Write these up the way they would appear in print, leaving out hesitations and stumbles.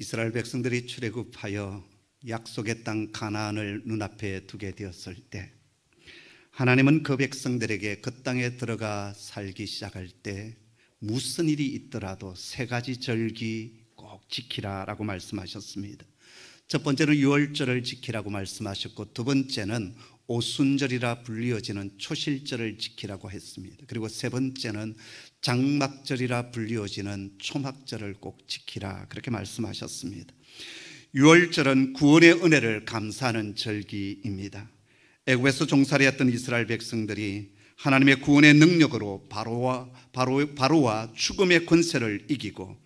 이스라엘 백성들이 출애굽하여 약속의 땅 가나안을 눈앞에 두게 되었을 때 하나님은 그 백성들에게 그 땅에 들어가 살기 시작할 때 무슨 일이 있더라도 세 가지 절기 꼭 지키라 라고 말씀하셨습니다. 첫 번째는 유월절을 지키라고 말씀하셨고, 두 번째는 오순절이라 불리어지는 초실절을 지키라고 했습니다. 그리고 세 번째는 장막절이라 불리어지는 초막절을 꼭 지키라, 그렇게 말씀하셨습니다. 유월절은 구원의 은혜를 감사하는 절기입니다. 애굽에서 종살이 했던 이스라엘 백성들이 하나님의 구원의 능력으로 바로와 죽음의 권세를 이기고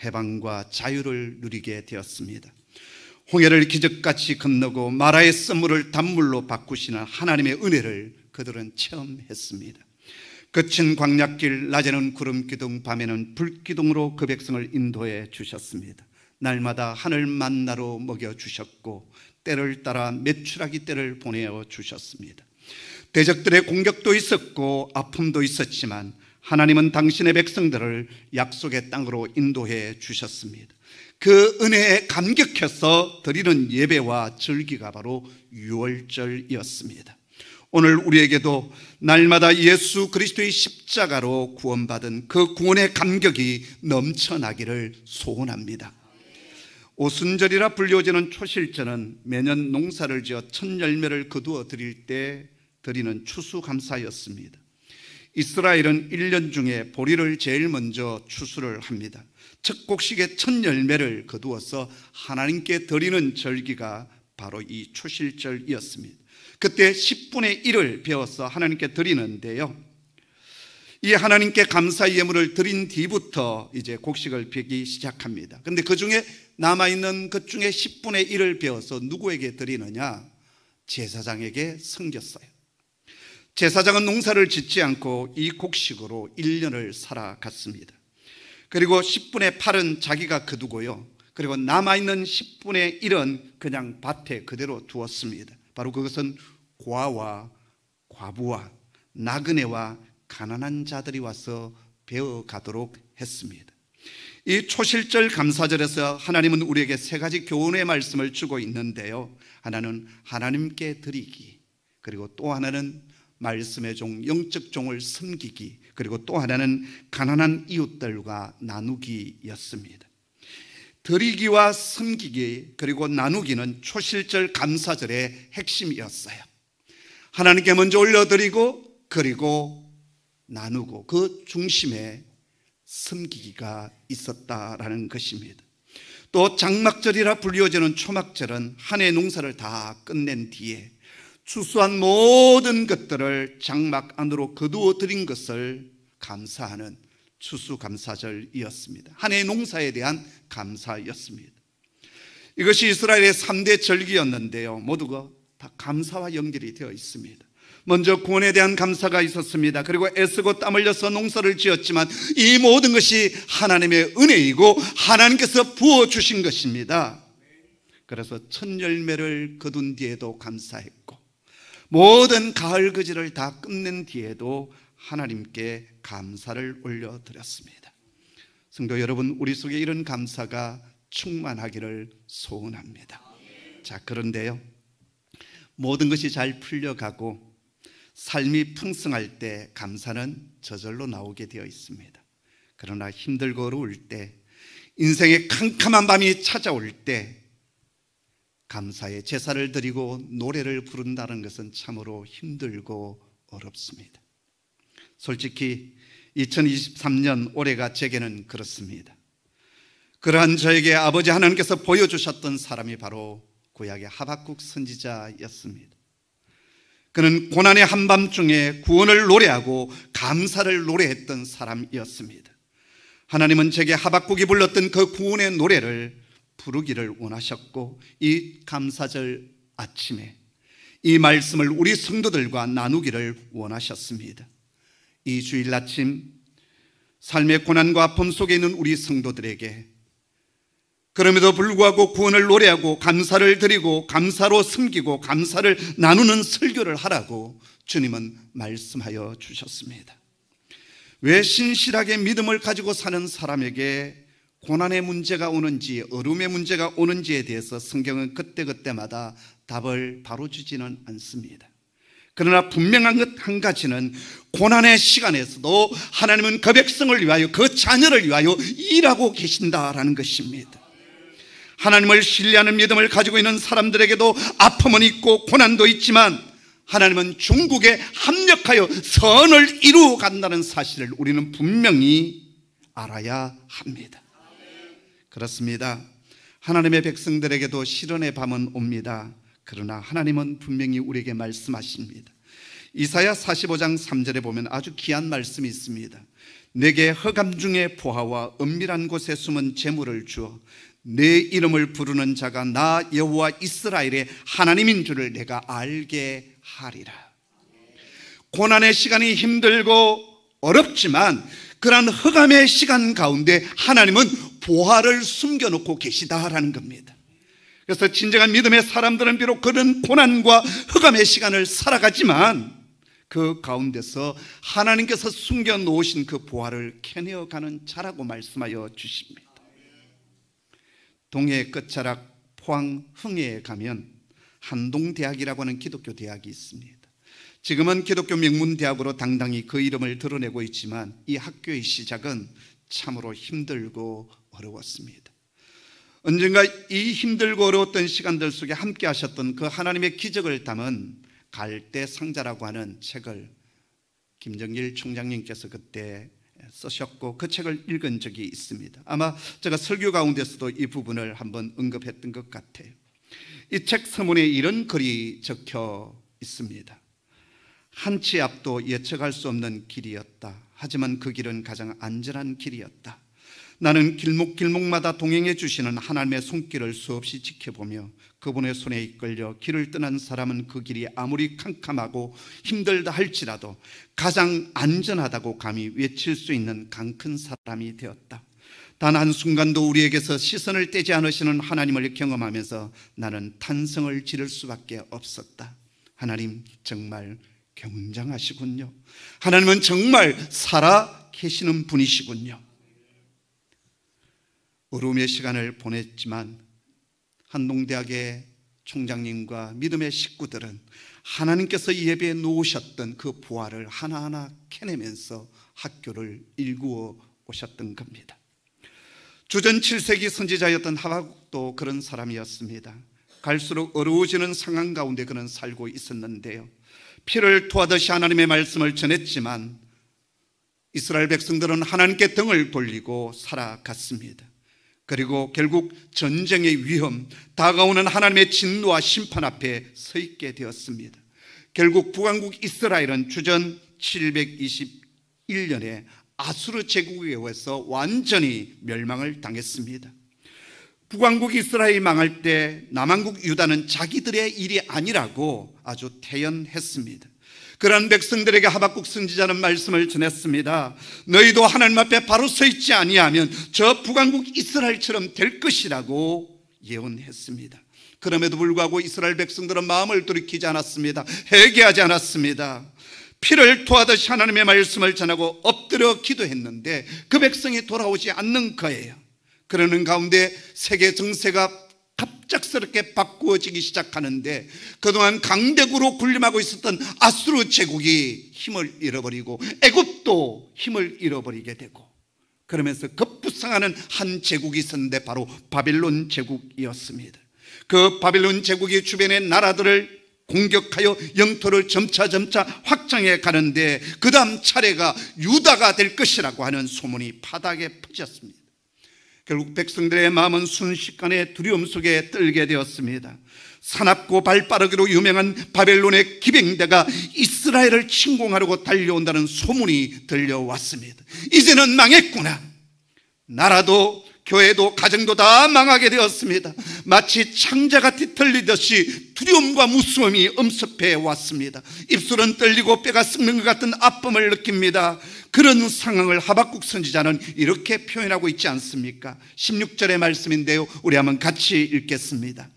해방과 자유를 누리게 되었습니다. 홍해를 기적같이 건너고 마라의 썰물을 단물로 바꾸시는 하나님의 은혜를 그들은 체험했습니다. 거친 광야길, 낮에는 구름기둥, 밤에는 불기둥으로 그 백성을 인도해 주셨습니다. 날마다 하늘 만나로 먹여주셨고 때를 따라 메추라기 떼를 보내어 주셨습니다. 대적들의 공격도 있었고 아픔도 있었지만 하나님은 당신의 백성들을 약속의 땅으로 인도해 주셨습니다. 그 은혜에 감격해서 드리는 예배와 절기가 바로 유월절이었습니다. 오늘 우리에게도 날마다 예수 그리스도의 십자가로 구원받은 그 구원의 감격이 넘쳐나기를 소원합니다. 오순절이라 불리워지는 초실절은 매년 농사를 지어 첫 열매를 거두어 드릴 때 드리는 추수감사였습니다. 이스라엘은 1년 중에 보리를 제일 먼저 추수를 합니다. 첫 곡식의 첫 열매를 거두어서 하나님께 드리는 절기가 바로 이 초실절이었습니다. 그때 10분의 1을 베어서 하나님께 드리는데요, 이 하나님께 감사 예물을 드린 뒤부터 이제 곡식을 베기 시작합니다. 그런데 그 중에 남아있는 것 중에 10분의 1을 베어서 누구에게 드리느냐? 제사장에게 섬겼어요. 제사장은 농사를 짓지 않고 이 곡식으로 1년을 살아갔습니다. 그리고 10분의 8은 자기가 거두고요, 그리고 남아있는 10분의 1은 그냥 밭에 그대로 두었습니다. 바로 그것은 고아와 과부와 나그네와 가난한 자들이 와서 베어가도록 했습니다. 이 초실절 감사절에서 하나님은 우리에게 세 가지 교훈의 말씀을 주고 있는데요, 하나는 하나님께 드리기, 그리고 또 하나는 말씀의 종, 영적 종을 섬기기, 그리고 또 하나는 가난한 이웃들과 나누기였습니다. 드리기와 섬기기 그리고 나누기는 초실절 감사절의 핵심이었어요. 하나님께 먼저 올려드리고 그리고 나누고 그 중심에 섬기기가 있었다라는 것입니다. 또 장막절이라 불리워지는 초막절은 한 해 농사를 다 끝낸 뒤에 추수한 모든 것들을 장막 안으로 거두어 드린 것을 감사하는 추수감사절이었습니다. 한 해의 농사에 대한 감사였습니다. 이것이 이스라엘의 3대 절기였는데요, 모두가 다 감사와 연결이 되어 있습니다. 먼저 구원에 대한 감사가 있었습니다. 그리고 애쓰고 땀 흘려서 농사를 지었지만 이 모든 것이 하나님의 은혜이고 하나님께서 부어주신 것입니다. 그래서 첫 열매를 거둔 뒤에도 감사했고 모든 가을 거지를 다 끝낸 뒤에도 하나님께 감사를 올려드렸습니다. 성도 여러분, 우리 속에 이런 감사가 충만하기를 소원합니다. 자, 그런데요, 모든 것이 잘 풀려가고 삶이 풍성할 때 감사는 저절로 나오게 되어 있습니다. 그러나 힘들고 어려울 때, 인생의 캄캄한 밤이 찾아올 때 감사의 제사를 드리고 노래를 부른다는 것은 참으로 힘들고 어렵습니다. 솔직히 2023년 올해가 제게는 그렇습니다. 그러한 저에게 아버지 하나님께서 보여주셨던 사람이 바로 구약의 하박국 선지자였습니다. 그는 고난의 한밤중에 구원을 노래하고 감사를 노래했던 사람이었습니다. 하나님은 제게 하박국이 불렀던 그 구원의 노래를 부르기를 원하셨고 이 감사절 아침에 이 말씀을 우리 성도들과 나누기를 원하셨습니다. 이 주일 아침 삶의 고난과 아픔 속에 있는 우리 성도들에게 그럼에도 불구하고 구원을 노래하고 감사를 드리고 감사로 섬기고 감사를 나누는 설교를 하라고 주님은 말씀하여 주셨습니다. 왜 신실하게 믿음을 가지고 사는 사람에게 고난의 문제가 오는지 어려움의 문제가 오는지에 대해서 성경은 그때그때마다 답을 바로 주지는 않습니다. 그러나 분명한 것 한 가지는 고난의 시간에서도 하나님은 그 백성을 위하여, 그 자녀를 위하여 일하고 계신다라는 것입니다. 하나님을 신뢰하는 믿음을 가지고 있는 사람들에게도 아픔은 있고 고난도 있지만 하나님은 중국에 합력하여 선을 이루어 간다는 사실을 우리는 분명히 알아야 합니다. 그렇습니다. 하나님의 백성들에게도 시련의 밤은 옵니다. 그러나 하나님은 분명히 우리에게 말씀하십니다. 이사야 45장 3절에 보면 아주 귀한 말씀이 있습니다. 내게 흑암 중에 보화와 은밀한 곳에 숨은 재물을 주어 내 이름을 부르는 자가 나 여호와 이스라엘의 하나님인 줄을 내가 알게 하리라. 고난의 시간이 힘들고 어렵지만 그러한 흑암의 시간 가운데 하나님은 보화를 숨겨놓고 계시다라는 겁니다. 그래서 진정한 믿음의 사람들은 비록 그런 고난과 흑암의 시간을 살아가지만 그 가운데서 하나님께서 숨겨놓으신 그 보화를 캐내어가는 자라고 말씀하여 주십니다. 동해 끝자락 포항 흥해에 가면 한동대학이라고 하는 기독교 대학이 있습니다. 지금은 기독교 명문대학으로 당당히 그 이름을 드러내고 있지만 이 학교의 시작은 참으로 힘들고 어려웠습니다. 언젠가 이 힘들고 어려웠던 시간들 속에 함께 하셨던 그 하나님의 기적을 담은 갈대 상자라고 하는 책을 김정일 총장님께서 그때 쓰셨고 그 책을 읽은 적이 있습니다. 아마 제가 설교 가운데서도 이 부분을 한번 언급했던 것 같아요. 이 책 서문에 이런 글이 적혀 있습니다. 한치 앞도 예측할 수 없는 길이었다. 하지만 그 길은 가장 안전한 길이었다. 나는 길목길목마다 동행해 주시는 하나님의 손길을 수없이 지켜보며 그분의 손에 이끌려 길을 떠난 사람은 그 길이 아무리 캄캄하고 힘들다 할지라도 가장 안전하다고 감히 외칠 수 있는 강큰 사람이 되었다. 단 한순간도 우리에게서 시선을 떼지 않으시는 하나님을 경험하면서 나는 탄성을 지를 수밖에 없었다. 하나님 정말 굉장하시군요. 하나님은 정말 살아 계시는 분이시군요. 어려움의 시간을 보냈지만 한동대학의 총장님과 믿음의 식구들은 하나님께서 예배에 놓으셨던 그 보화를 하나하나 캐내면서 학교를 일구어 오셨던 겁니다. 주전 7세기 선지자였던 하박국도 그런 사람이었습니다. 갈수록 어려워지는 상황 가운데 그는 살고 있었는데요, 피를 토하듯이 하나님의 말씀을 전했지만 이스라엘 백성들은 하나님께 등을 돌리고 살아갔습니다. 그리고 결국 전쟁의 위험, 다가오는 하나님의 진노와 심판 앞에 서 있게 되었습니다. 결국 북왕국 이스라엘은 주전 721년에 아수르 제국에 의해서 완전히 멸망을 당했습니다. 북왕국 이스라엘이 망할 때 남왕국 유다는 자기들의 일이 아니라고 아주 태연했습니다. 그런 백성들에게 하박국 선지자는 말씀을 전했습니다. 너희도 하나님 앞에 바로 서 있지 아니하면 저 북왕국 이스라엘처럼 될 것이라고 예언했습니다. 그럼에도 불구하고 이스라엘 백성들은 마음을 돌이키지 않았습니다. 회개하지 않았습니다. 피를 토하듯이 하나님의 말씀을 전하고 엎드려 기도했는데 그 백성이 돌아오지 않는 거예요. 그러는 가운데 세계 정세가 갑작스럽게 바꾸어지기 시작하는데 그동안 강대국으로 군림하고 있었던 아수르 제국이 힘을 잃어버리고 애굽도 힘을 잃어버리게 되고 그러면서 급부상하는 한 제국이 있었는데 바로 바벨론 제국이었습니다. 그 바벨론 제국이 주변의 나라들을 공격하여 영토를 점차 확장해 가는데 그 다음 차례가 유다가 될 것이라고 하는 소문이 바닥에 퍼졌습니다. 결국 백성들의 마음은 순식간에 두려움 속에 떨게 되었습니다. 사납고 발빠르기로 유명한 바벨론의 기병대가 이스라엘을 침공하려고 달려온다는 소문이 들려왔습니다. 이제는 망했구나. 나라도 교회도 가정도 다 망하게 되었습니다. 마치 창자가 뒤틀리듯이 두려움과 무서움이 엄습해 왔습니다. 입술은 떨리고 뼈가 썩는 것 같은 아픔을 느낍니다. 그런 상황을 하박국 선지자는 이렇게 표현하고 있지 않습니까? 16절의 말씀인데요, 우리 한번 같이 읽겠습니다.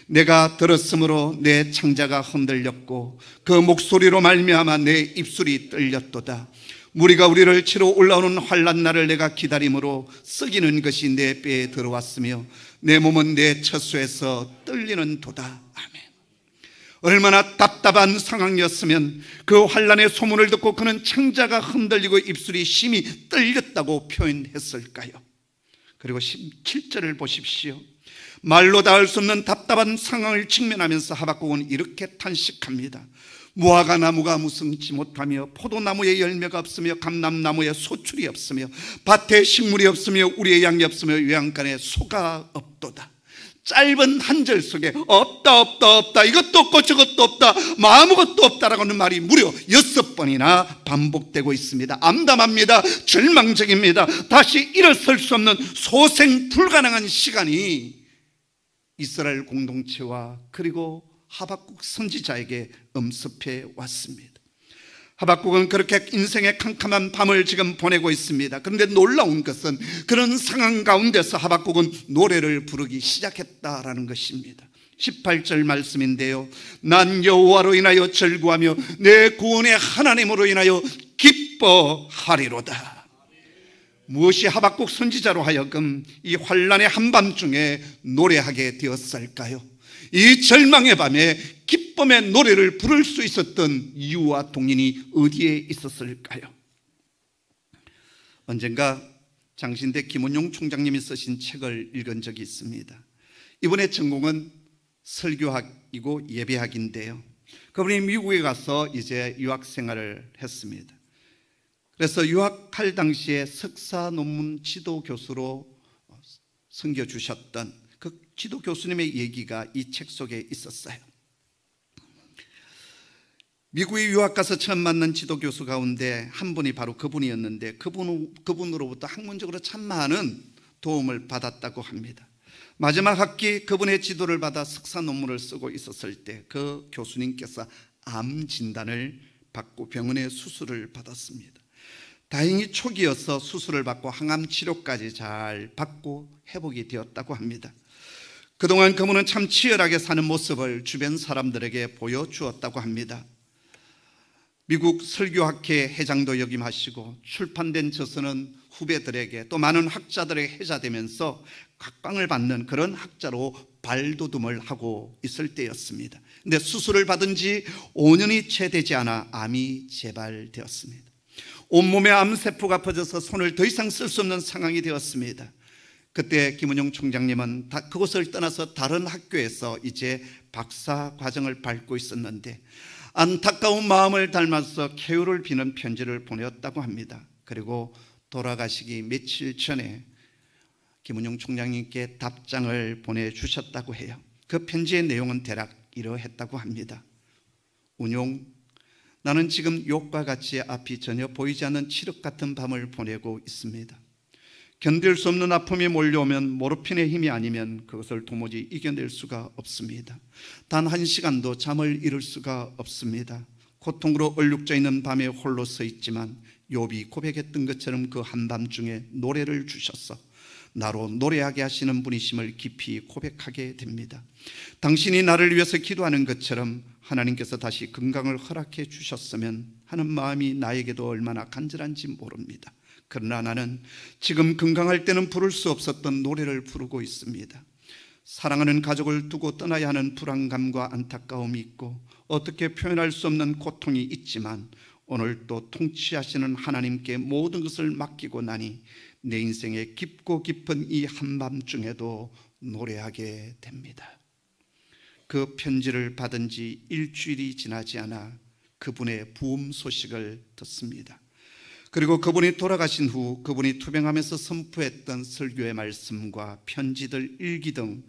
내가 들었으므로 내 창자가 흔들렸고 그 목소리로 말미암아 내 입술이 떨렸도다. 무리가 우리를 치러 올라오는 환난 날을 내가 기다림으로 썩이는 것이 내 뼈에 들어왔으며 내 몸은 내 처소에서 떨리는 도다. 아멘. 얼마나 답답한 상황이었으면 그 환난의 소문을 듣고 그는 창자가 흔들리고 입술이 심히 떨렸다고 표현했을까요? 그리고 17절을 보십시오. 말로 닿을 수 없는 답답한 상황을 직면하면서 하박국은 이렇게 탄식합니다. 무화과 나무가 무성치 못하며 포도나무에 열매가 없으며 감람나무에 소출이 없으며 밭에 식물이 없으며 우리의 양이 없으며 외양간에 소가 없도다. 짧은 한 절 속에 없다 없다 없다, 이것도 없고 저것도 없다, 아무것도 없다라고 하는 말이 무려 6번이나 반복되고 있습니다. 암담합니다. 절망적입니다. 다시 일어설 수 없는 소생 불가능한 시간이 이스라엘 공동체와 그리고 하박국 선지자에게 엄습해 왔습니다. 하박국은 그렇게 인생의 캄캄한 밤을 지금 보내고 있습니다. 그런데 놀라운 것은 그런 상황 가운데서 하박국은 노래를 부르기 시작했다라는 것입니다. 18절 말씀인데요, 난 여호와로 인하여 절구하며 내 구원의 하나님으로 인하여 기뻐하리로다. 무엇이 하박국 선지자로 하여금 이 환난의 한밤중에 노래하게 되었을까요? 이 절망의 밤에 기쁨의 노래를 부를 수 있었던 이유와 동인이 어디에 있었을까요? 언젠가 장신대 김원용 총장님이 쓰신 책을 읽은 적이 있습니다. 이분의 전공은 설교학이고 예배학인데요, 그분이 미국에 가서 이제 유학 생활을 했습니다. 그래서 유학할 당시에 석사 논문 지도 교수로 섬겨주셨던 그 지도 교수님의 얘기가 이 책 속에 있었어요. 미국에 유학 가서 처음 만난 지도 교수 가운데 한 분이 바로 그분이었는데 그분으로부터 학문적으로 참 많은 도움을 받았다고 합니다. 마지막 학기 그분의 지도를 받아 석사 논문을 쓰고 있었을 때 그 교수님께서 암 진단을 받고 병원에 수술을 받았습니다. 다행히 초기여서 수술을 받고 항암 치료까지 잘 받고 회복이 되었다고 합니다. 그동안 그분은 참 치열하게 사는 모습을 주변 사람들에게 보여주었다고 합니다. 미국 설교학회 회장도 역임하시고 출판된 저서는 후배들에게 또 많은 학자들에게 회자되면서 각광을 받는 그런 학자로 발돋움을 하고 있을 때였습니다. 그런데 수술을 받은 지 5년이 채 되지 않아 암이 재발되었습니다. 온몸에 암세포가 퍼져서 손을 더 이상 쓸 수 없는 상황이 되었습니다. 그때 김은용 총장님은 그곳을 떠나서 다른 학교에서 이제 박사 과정을 밟고 있었는데 안타까운 마음을 담아서 쾌유를 비는 편지를 보내었다고 합니다. 그리고 돌아가시기 며칠 전에 김은용 총장님께 답장을 보내주셨다고 해요. 그 편지의 내용은 대략 이러했다고 합니다. 운용, 나는 지금 욕과 같이 앞이 전혀 보이지 않는 칠흑 같은 밤을 보내고 있습니다. 견딜 수 없는 아픔이 몰려오면 모르핀의 힘이 아니면 그것을 도무지 이겨낼 수가 없습니다. 단 한 시간도 잠을 이룰 수가 없습니다. 고통으로 얼룩져 있는 밤에 홀로 서 있지만 욥이 고백했던 것처럼 그 한밤중에 노래를 주셔서 나로 노래하게 하시는 분이심을 깊이 고백하게 됩니다. 당신이 나를 위해서 기도하는 것처럼 하나님께서 다시 건강을 허락해 주셨으면 하는 마음이 나에게도 얼마나 간절한지 모릅니다. 그러나 나는 지금 건강할 때는 부를 수 없었던 노래를 부르고 있습니다. 사랑하는 가족을 두고 떠나야 하는 불안감과 안타까움이 있고 어떻게 표현할 수 없는 고통이 있지만 오늘 또 통치하시는 하나님께 모든 것을 맡기고 나니 내 인생의 깊고 깊은 이 한밤중에도 노래하게 됩니다. 그 편지를 받은 지 일주일이 지나지 않아 그분의 부음 소식을 듣습니다. 그리고 그분이 돌아가신 후 그분이 투병하면서 선포했던 설교의 말씀과 편지들, 일기 등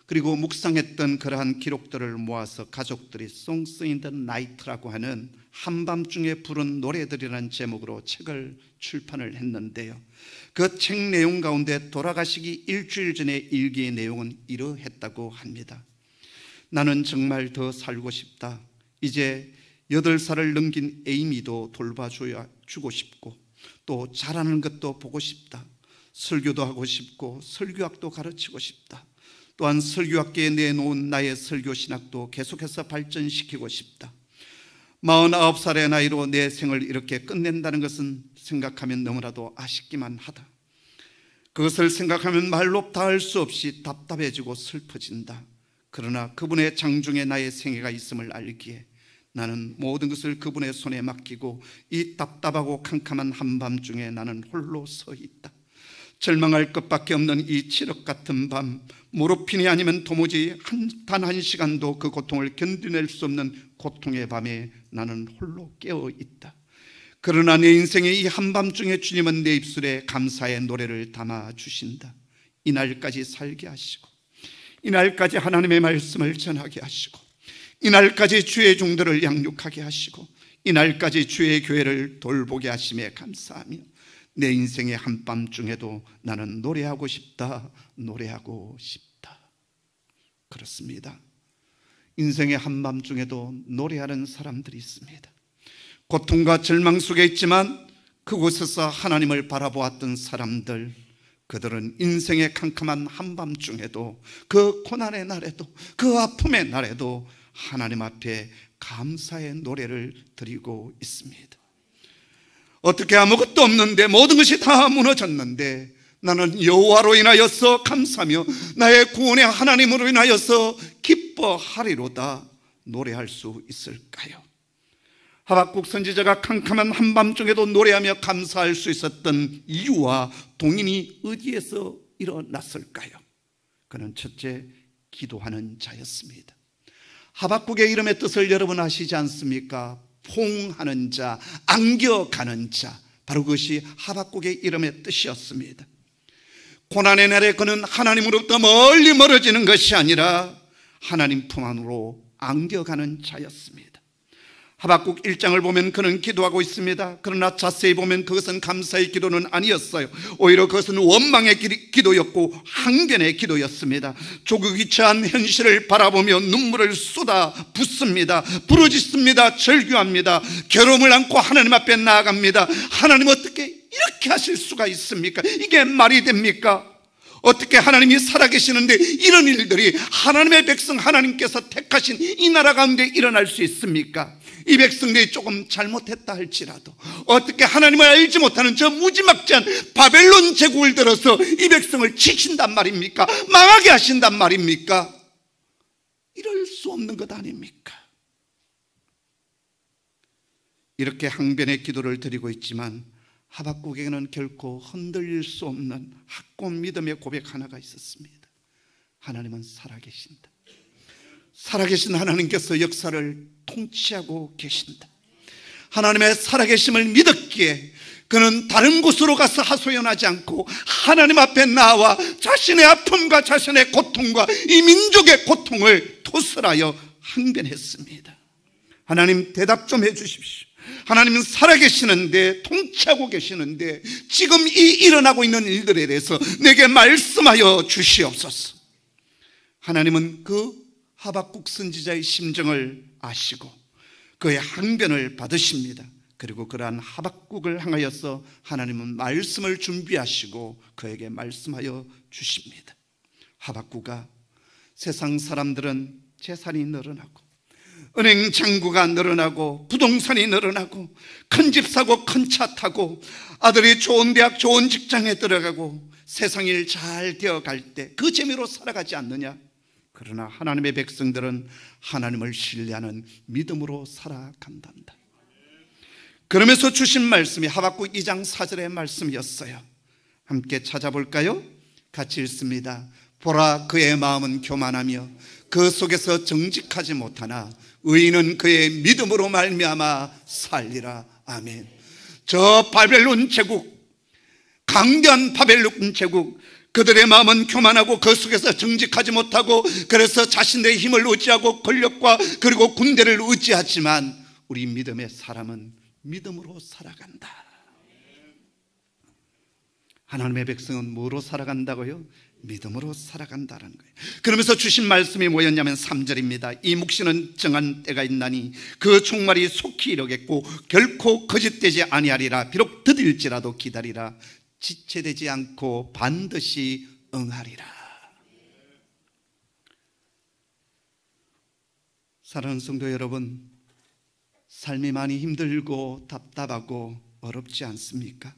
그리고 묵상했던 그러한 기록들을 모아서 가족들이 Songs in the Night라고 하는 한밤중에 부른 노래들이라는 제목으로 책을 출판을 했는데요, 그 책 내용 가운데 돌아가시기 일주일 전에 일기의 내용은 이러했다고 합니다. 나는 정말 더 살고 싶다. 이제 8살을 넘긴 에이미도 돌봐주고 싶고 또 잘하는 것도 보고 싶다. 설교도 하고 싶고 설교학도 가르치고 싶다. 또한 설교학계에 내놓은 나의 설교 신학도 계속해서 발전시키고 싶다. 49살의 나이로 내 생을 이렇게 끝낸다는 것은 생각하면 너무나도 아쉽기만 하다. 그것을 생각하면 말로 다할 수 없이 답답해지고 슬퍼진다. 그러나 그분의 장중에 나의 생애가 있음을 알기에 나는 모든 것을 그분의 손에 맡기고 이 답답하고 캄캄한 한밤중에 나는 홀로 서 있다. 절망할 것밖에 없는 이 칠흑 같은 밤, 모르핀이 아니면 도무지 단 한 시간도 그 고통을 견뎌낼 수 없는 고통의 밤에 나는 홀로 깨어 있다. 그러나 내 인생의 이 한밤중에 주님은 내 입술에 감사의 노래를 담아 주신다. 이날까지 살게 하시고, 이날까지 하나님의 말씀을 전하게 하시고, 이날까지 주의 종들을 양육하게 하시고, 이날까지 주의 교회를 돌보게 하심에 감사하며 내 인생의 한밤중에도 나는 노래하고 싶다, 노래하고 싶다. 그렇습니다. 인생의 한밤중에도 노래하는 사람들이 있습니다. 고통과 절망 속에 있지만 그곳에서 하나님을 바라보았던 사람들, 그들은 인생의 캄캄한 한밤중에도, 그 고난의 날에도, 그 아픔의 날에도 하나님 앞에 감사의 노래를 드리고 있습니다. 어떻게 아무것도 없는데, 모든 것이 다 무너졌는데 나는 여호와로 인하여서 감사하며 나의 구원의 하나님으로 인하여서 기뻐하리로다 노래할 수 있을까요? 하박국 선지자가 캄캄한 한밤중에도 노래하며 감사할 수 있었던 이유와 동인이 어디에서 일어났을까요? 그는 첫째, 기도하는 자였습니다. 하박국의 이름의 뜻을 여러분 아시지 않습니까? 포옹하는 자, 안겨가는 자, 바로 그것이 하박국의 이름의 뜻이었습니다. 고난의 날에 그는 하나님으로부터 멀리 멀어지는 것이 아니라 하나님 품 안으로 안겨가는 자였습니다. 하박국 1장을 보면 그는 기도하고 있습니다. 그러나 자세히 보면 그것은 감사의 기도는 아니었어요. 오히려 그것은 원망의 기도였고 항변의 기도였습니다. 조국이 처한 현실을 바라보며 눈물을 쏟아 붓습니다. 부르짖습니다. 절규합니다. 괴로움을 안고 하나님 앞에 나아갑니다. 하나님, 어떻게 이렇게 하실 수가 있습니까? 이게 말이 됩니까? 어떻게 하나님이 살아계시는데 이런 일들이 하나님의 백성 하나님께서 택하신 이 나라 가운데 일어날 수 있습니까? 이 백성들이 조금 잘못했다 할지라도 어떻게 하나님을 알지 못하는 저 무지막지한 바벨론 제국을 들어서 이 백성을 치신단 말입니까? 망하게 하신단 말입니까? 이럴 수 없는 것 아닙니까? 이렇게 항변의 기도를 드리고 있지만 하박국에게는 결코 흔들릴 수 없는 확고한 믿음의 고백 하나가 있었습니다. 하나님은 살아계신다. 살아계신 하나님께서 역사를 통치하고 계신다. 하나님의 살아계심을 믿었기에 그는 다른 곳으로 가서 하소연하지 않고 하나님 앞에 나와 자신의 아픔과 자신의 고통과 이 민족의 고통을 토설하여 항변했습니다. 하나님, 대답 좀 해주십시오. 하나님은 살아계시는데, 통치하고 계시는데 지금 이 일어나고 있는 일들에 대해서 내게 말씀하여 주시옵소서. 하나님은 그 하박국 선지자의 심정을 아시고 그의 항변을 받으십니다. 그리고 그러한 하박국을 향하여서 하나님은 말씀을 준비하시고 그에게 말씀하여 주십니다. 하박국아, 세상 사람들은 재산이 늘어나고 은행 잔고가 늘어나고 부동산이 늘어나고 큰 집 사고 큰 차 타고 아들이 좋은 대학 좋은 직장에 들어가고 세상 일 잘 되어갈 때 그 재미로 살아가지 않느냐? 그러나 하나님의 백성들은 하나님을 신뢰하는 믿음으로 살아간단다. 그러면서 주신 말씀이 하박국 2장 4절의 말씀이었어요. 함께 찾아볼까요? 같이 읽습니다. 보라, 그의 마음은 교만하며 그 속에서 정직하지 못하나 의인은 그의 믿음으로 말미암아 살리라. 아멘. 저 바벨론 제국, 강대한 바벨론 제국, 그들의 마음은 교만하고 그 속에서 정직하지 못하고 그래서 자신의 힘을 의지하고 권력과 그리고 군대를 의지하지만 우리 믿음의 사람은 믿음으로 살아간다. 하나님의 백성은 뭐로 살아간다고요? 믿음으로 살아간다는 거예요. 그러면서 주신 말씀이 뭐였냐면 3절입니다. 이 묵시는 정한 때가 있나니 그 종말이 속히 이르겠고 결코 거짓되지 아니하리라. 비록 더딜지라도 기다리라. 지체되지 않고 반드시 응하리라. 사랑하는 성도 여러분, 삶이 많이 힘들고 답답하고 어렵지 않습니까?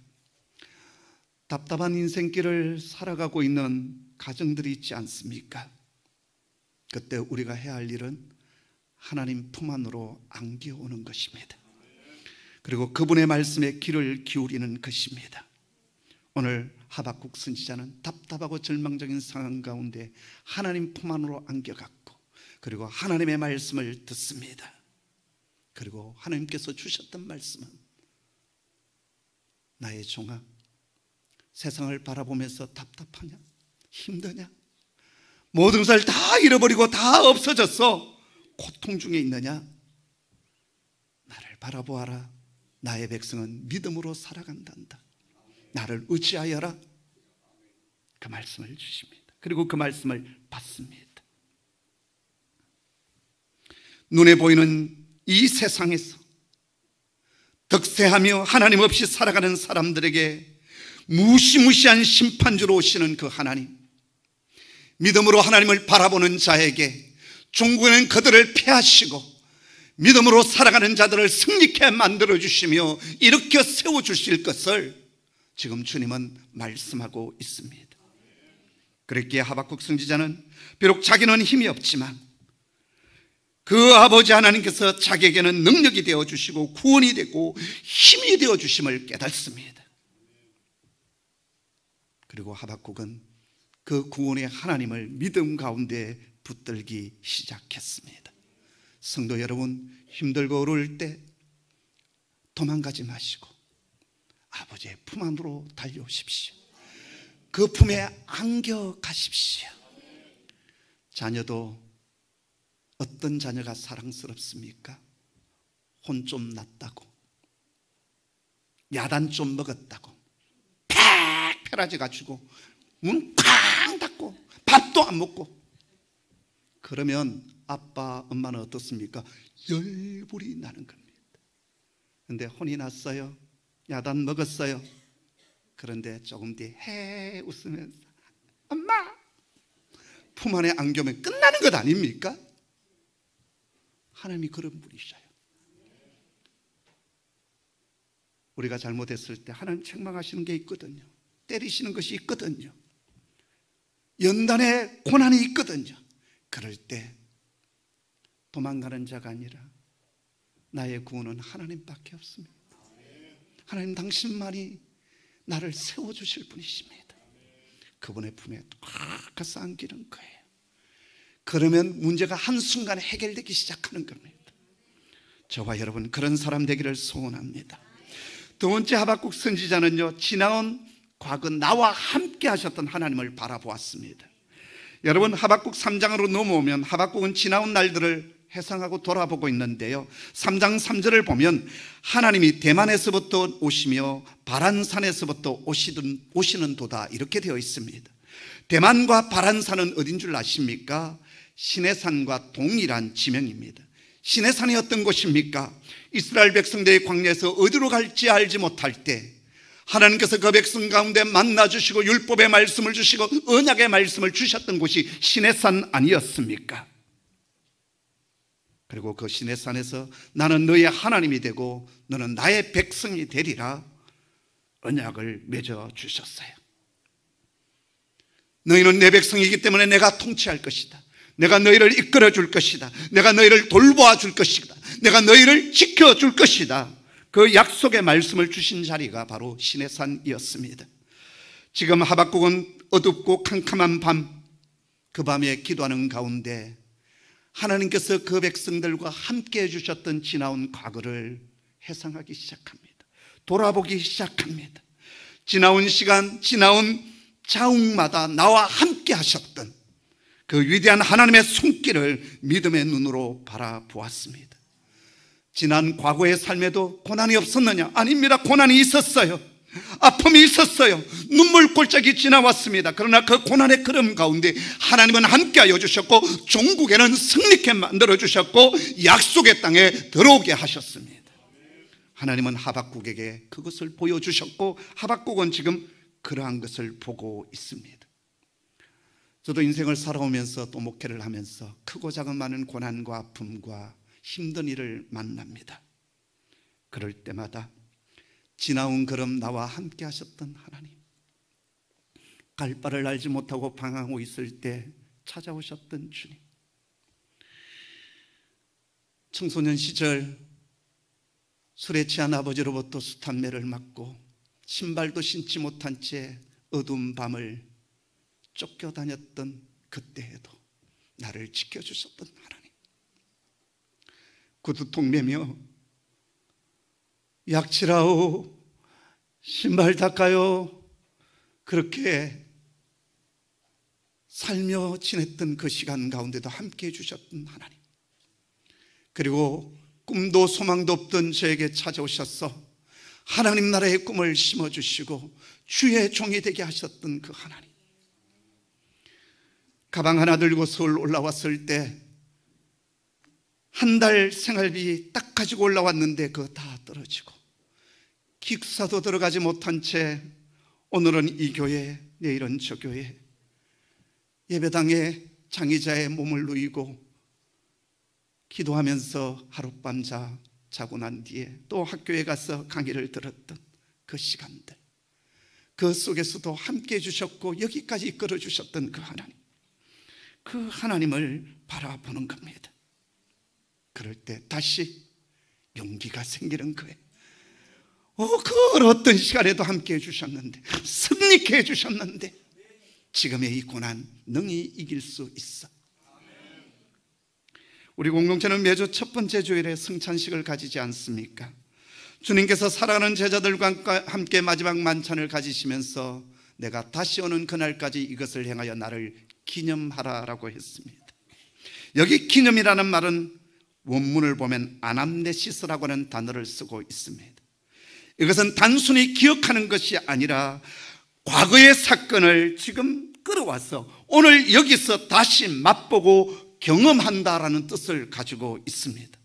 답답한 인생길을 살아가고 있는 가정들이 있지 않습니까? 그때 우리가 해야 할 일은 하나님 품 안으로 안겨오는 것입니다. 그리고 그분의 말씀에 귀를 기울이는 것입니다. 오늘 하박국 선지자는 답답하고 절망적인 상황 가운데 하나님 품 안으로 안겨갔고, 그리고 하나님의 말씀을 듣습니다. 그리고 하나님께서 주셨던 말씀은, 나의 종아, 세상을 바라보면서 답답하냐? 힘드냐? 모든 것을 다 잃어버리고 다 없어졌어. 고통 중에 있느냐? 나를 바라보아라. 나의 백성은 믿음으로 살아간단다. 나를 의지하여라. 그 말씀을 주십니다. 그리고 그 말씀을 받습니다. 눈에 보이는 이 세상에서 득세하며 하나님 없이 살아가는 사람들에게 무시무시한 심판주로 오시는 그 하나님, 믿음으로 하나님을 바라보는 자에게 종국에는 그들을 패하시고 믿음으로 살아가는 자들을 승리케 만들어주시며 일으켜 세워주실 것을 지금 주님은 말씀하고 있습니다. 그랬기에 하박국 선지자는 비록 자기는 힘이 없지만 그 아버지 하나님께서 자기에게는 능력이 되어주시고 구원이 되고 힘이 되어주심을 깨닫습니다. 그리고 하박국은 그 구원의 하나님을 믿음 가운데 붙들기 시작했습니다. 성도 여러분, 힘들고 어려울 때 도망가지 마시고 아버지의 품 안으로 달려오십시오. 그 품에 안겨 가십시오. 자녀도 어떤 자녀가 사랑스럽습니까? 혼 좀 났다고, 야단 좀 먹었다고 팍 패라져 가지고 문 쾅 닫고 밥도 안 먹고, 그러면 아빠 엄마는 어떻습니까? 열불이 나는 겁니다. 그런데 혼이 났어요, 야단 먹었어요. 그런데 조금 뒤에 해 웃으면서 엄마 품 안에 안겨면 끝나는 것 아닙니까? 하나님이 그런 분이셔요. 우리가 잘못했을 때 하나님 책망하시는 게 있거든요. 때리시는 것이 있거든요. 연단의 고난이 있거든요. 그럴 때 도망가는 자가 아니라 나의 구원은 하나님밖에 없습니다. 하나님 당신만이 나를 세워주실 분이십니다. 그분의 품에 꽉 가서 안기는 거예요. 그러면 문제가 한순간에 해결되기 시작하는 겁니다. 저와 여러분 그런 사람 되기를 소원합니다. 두 번째 하박국 선지자는요, 지나온 과거 나와 함께 하셨던 하나님을 바라보았습니다. 여러분 하박국 3장으로 넘어오면 하박국은 지나온 날들을 회상하고 돌아보고 있는데요, 3장 3절을 보면 하나님이 대만에서부터 오시며 바란산에서부터 오시는 도다 이렇게 되어 있습니다. 대만과 바란산은 어딘 줄 아십니까? 시내산과 동일한 지명입니다. 시내산이 어떤 곳입니까? 이스라엘 백성들의 광야에서 어디로 갈지 알지 못할 때 하나님께서 그 백성 가운데 만나주시고 율법의 말씀을 주시고 언약의 말씀을 주셨던 곳이 시내산 아니었습니까? 그리고 그 시내산에서 나는 너의 하나님이 되고 너는 나의 백성이 되리라 언약을 맺어 주셨어요. 너희는 내 백성이기 때문에 내가 통치할 것이다. 내가 너희를 이끌어 줄 것이다. 내가 너희를 돌보아 줄 것이다. 내가 너희를 지켜줄 것이다. 그 약속의 말씀을 주신 자리가 바로 시내산이었습니다. 지금 하박국은 어둡고 캄캄한 밤, 그 밤에 기도하는 가운데 하나님께서 그 백성들과 함께 해주셨던 지나온 과거를 회상하기 시작합니다. 돌아보기 시작합니다. 지나온 시간, 지나온 자웅마다 나와 함께 하셨던 그 위대한 하나님의 손길을 믿음의 눈으로 바라보았습니다. 지난 과거의 삶에도 고난이 없었느냐? 아닙니다. 고난이 있었어요. 아픔이 있었어요. 눈물 골짜기 지나왔습니다. 그러나 그 고난의 걸음 가운데 하나님은 함께하여 주셨고 종국에는 승리케 만들어 주셨고 약속의 땅에 들어오게 하셨습니다. 하나님은 하박국에게 그것을 보여주셨고 하박국은 지금 그러한 것을 보고 있습니다. 저도 인생을 살아오면서 또 목회를 하면서 크고 작은 많은 고난과 아픔과 힘든 일을 만납니다. 그럴 때마다 지나온 걸음 나와 함께 하셨던 하나님, 갈 바를 알지 못하고 방황하고 있을 때 찾아오셨던 주님, 청소년 시절 술에 취한 아버지로부터 숱한 매를 맞고 신발도 신지 못한 채 어두운 밤을 쫓겨다녔던 그때에도 나를 지켜주셨던 하나님, 구두통 매며 약치라오, 신발 닦아요, 그렇게 살며 지냈던 그 시간 가운데도 함께해 주셨던 하나님, 그리고 꿈도 소망도 없던 저에게 찾아오셔서 하나님 나라의 꿈을 심어주시고 주의 종이 되게 하셨던 그 하나님, 가방 하나 들고 서울 올라왔을 때 한 달 생활비 딱 가지고 올라왔는데 그거 다 떨어지고 기숙사도 들어가지 못한 채 오늘은 이 교회, 내일은 저 교회, 예배당에 장의자의 몸을 누이고 기도하면서 하룻밤 자고 난 뒤에 또 학교에 가서 강의를 들었던 그 시간들, 그 속에서도 함께 해주셨고 여기까지 이끌어 주셨던 그 하나님, 그 하나님을 바라보는 겁니다. 그럴 때 다시 용기가 생기는 거예요. 그 어떤 시간에도 함께 해주셨는데, 승리케 해주셨는데 지금의 이 고난 능히 이길 수 있어. 우리 공동체는 매주 첫 번째 주일에 성찬식을 가지지 않습니까? 주님께서 사랑하는 제자들과 함께 마지막 만찬을 가지시면서 내가 다시 오는 그날까지 이것을 행하여 나를 기념하라라고 했습니다. 여기 기념이라는 말은 원문을 보면 아남네시스라고 하는 단어를 쓰고 있습니다. 이것은 단순히 기억하는 것이 아니라 과거의 사건을 지금 끌어와서 오늘 여기서 다시 맛보고 경험한다라는 뜻을 가지고 있습니다.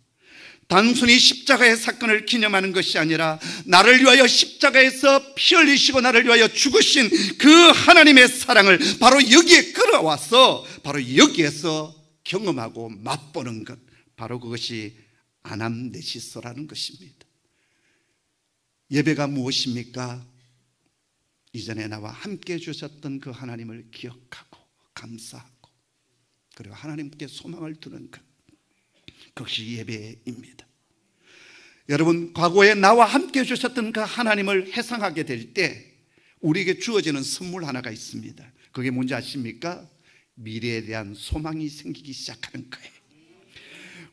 단순히 십자가의 사건을 기념하는 것이 아니라 나를 위하여 십자가에서 피 흘리시고 나를 위하여 죽으신 그 하나님의 사랑을 바로 여기에 끌어와서 바로 여기에서 경험하고 맛보는 것, 바로 그것이 아남네시스라는 것입니다. 예배가 무엇입니까? 이전에 나와 함께 해주셨던 그 하나님을 기억하고 감사하고 그리고 하나님께 소망을 두는 것, 그것이 예배입니다. 여러분, 과거에 나와 함께 해주셨던 그 하나님을 회상하게 될 때 우리에게 주어지는 선물 하나가 있습니다. 그게 뭔지 아십니까? 미래에 대한 소망이 생기기 시작하는 거예요.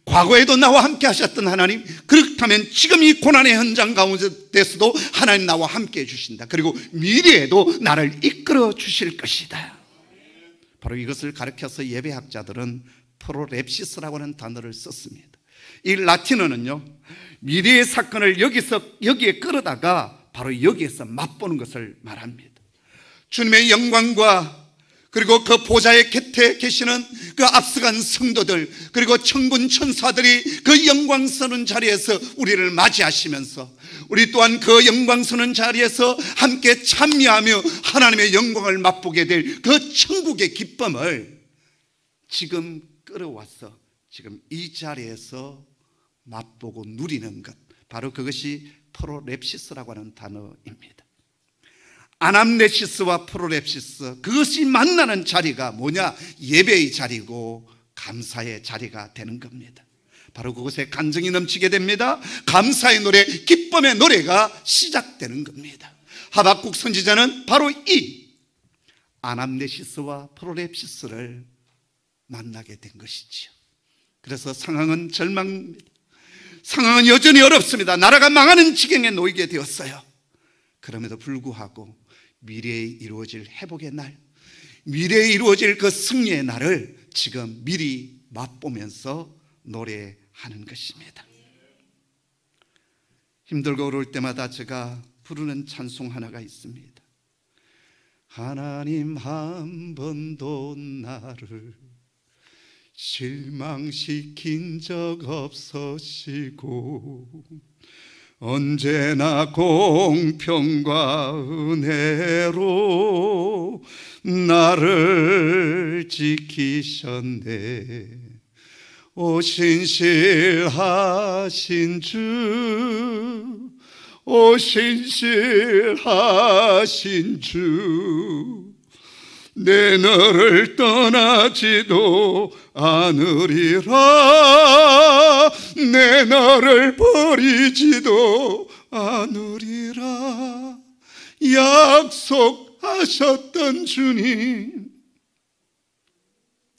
과거에도 나와 함께 하셨던 하나님, 그렇다면 지금 이 고난의 현장 가운데서도 하나님 나와 함께 해주신다. 그리고 미래에도 나를 이끌어 주실 것이다. 바로 이것을 가르쳐서 예배학자들은 프로랩시스라고 하는 단어를 썼습니다. 이 라틴어는요, 미래의 사건을 여기에 끌어다가 바로 여기에서 맛보는 것을 말합니다. 주님의 영광과 그리고 그 보좌의 곁에 계시는 그 앞서간 성도들, 그리고 천군 천사들이 그 영광스러운 자리에서 우리를 맞이하시면서 우리 또한 그 영광스러운 자리에서 함께 참여하며 하나님의 영광을 맛보게 될 그 천국의 기쁨을 지금 끌어와서 지금 이 자리에서 맛보고 누리는 것, 바로 그것이 프로랩시스라고 하는 단어입니다. 아남네시스와 프로랩시스, 그것이 만나는 자리가 뭐냐? 예배의 자리고 감사의 자리가 되는 겁니다. 바로 그곳에 간증이 넘치게 됩니다. 감사의 노래, 기쁨의 노래가 시작되는 겁니다. 하박국 선지자는 바로 이 아남네시스와 프로랩시스를 만나게 된 것이지요. 그래서 상황은 절망입니다. 상황은 여전히 어렵습니다. 나라가 망하는 지경에 놓이게 되었어요. 그럼에도 불구하고 미래에 이루어질 회복의 날, 미래에 이루어질 그 승리의 날을 지금 미리 맛보면서 노래하는 것입니다. 힘들고 어려울 때마다 제가 부르는 찬송 하나가 있습니다. 하나님 한 번도 나를 실망시킨 적 없으시고 언제나 공평과 은혜로 나를 지키셨네. 오 신실하신 주, 오 신실하신 주, 내 너를 떠나지도 않으리라, 내 너를 버리지도 않으리라. 약속하셨던 주님.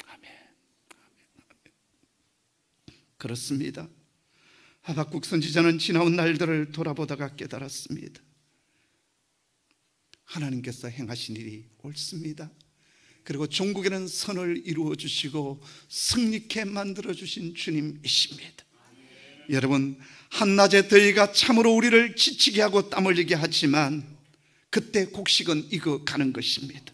아멘. 그렇습니다. 하박국 선지자는 지나온 날들을 돌아보다가 깨달았습니다. 하나님께서 행하신 일이 옳습니다. 그리고 종국에는 선을 이루어 주시고 승리케 만들어 주신 주님이십니다. 여러분, 한낮의 더위가 참으로 우리를 지치게 하고 땀 흘리게 하지만 그때 곡식은 익어가는 것입니다.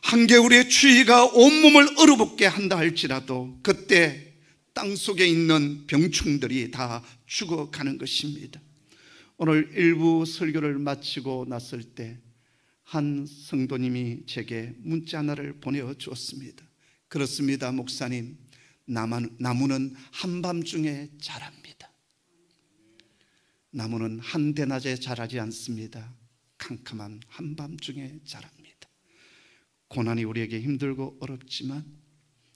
한겨울의 추위가 온몸을 얼어붙게 한다 할지라도 그때 땅속에 있는 병충들이 다 죽어가는 것입니다. 오늘 일부 설교를 마치고 났을 때 한 성도님이 제게 문자 하나를 보내주었습니다. 그렇습니다, 목사님. 나무는 한밤중에 자랍니다. 나무는 한대낮에 자라지 않습니다. 캄캄한 한밤중에 자랍니다. 고난이 우리에게 힘들고 어렵지만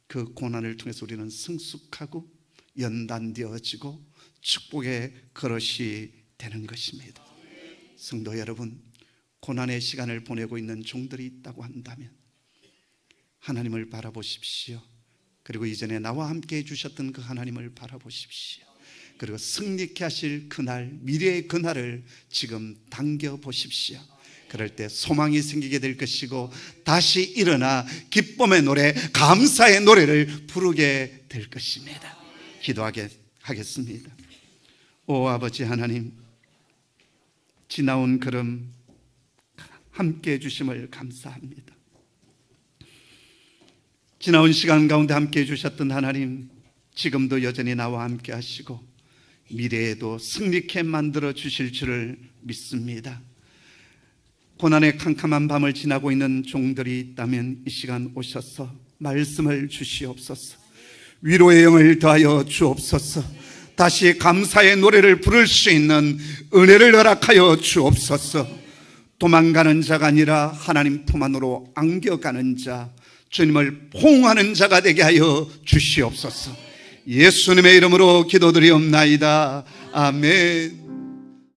그 고난을 통해서 우리는 성숙하고 연단되어지고 축복의 그릇이 되는 것입니다. 성도 여러분, 고난의 시간을 보내고 있는 종들이 있다고 한다면 하나님을 바라보십시오. 그리고 이전에 나와 함께 해주셨던 그 하나님을 바라보십시오. 그리고 승리케 하실 그날, 미래의 그날을 지금 당겨보십시오. 그럴 때 소망이 생기게 될 것이고 다시 일어나 기쁨의 노래, 감사의 노래를 부르게 될 것입니다. 기도하겠습니다. 오 아버지 하나님, 지나온 걸음 함께 해주심을 감사합니다. 지나온 시간 가운데 함께 해주셨던 하나님, 지금도 여전히 나와 함께 하시고 미래에도 승리케 만들어 주실 줄을 믿습니다. 고난의 캄캄한 밤을 지나고 있는 종들이 있다면 이 시간 오셔서 말씀을 주시옵소서. 위로의 영을 더하여 주옵소서. 다시 감사의 노래를 부를 수 있는 은혜를 허락하여 주옵소서. 도망가는 자가 아니라 하나님 품 안으로 안겨가는 자, 주님을 포옹하는 자가 되게 하여 주시옵소서. 예수님의 이름으로 기도드리옵나이다. 아멘.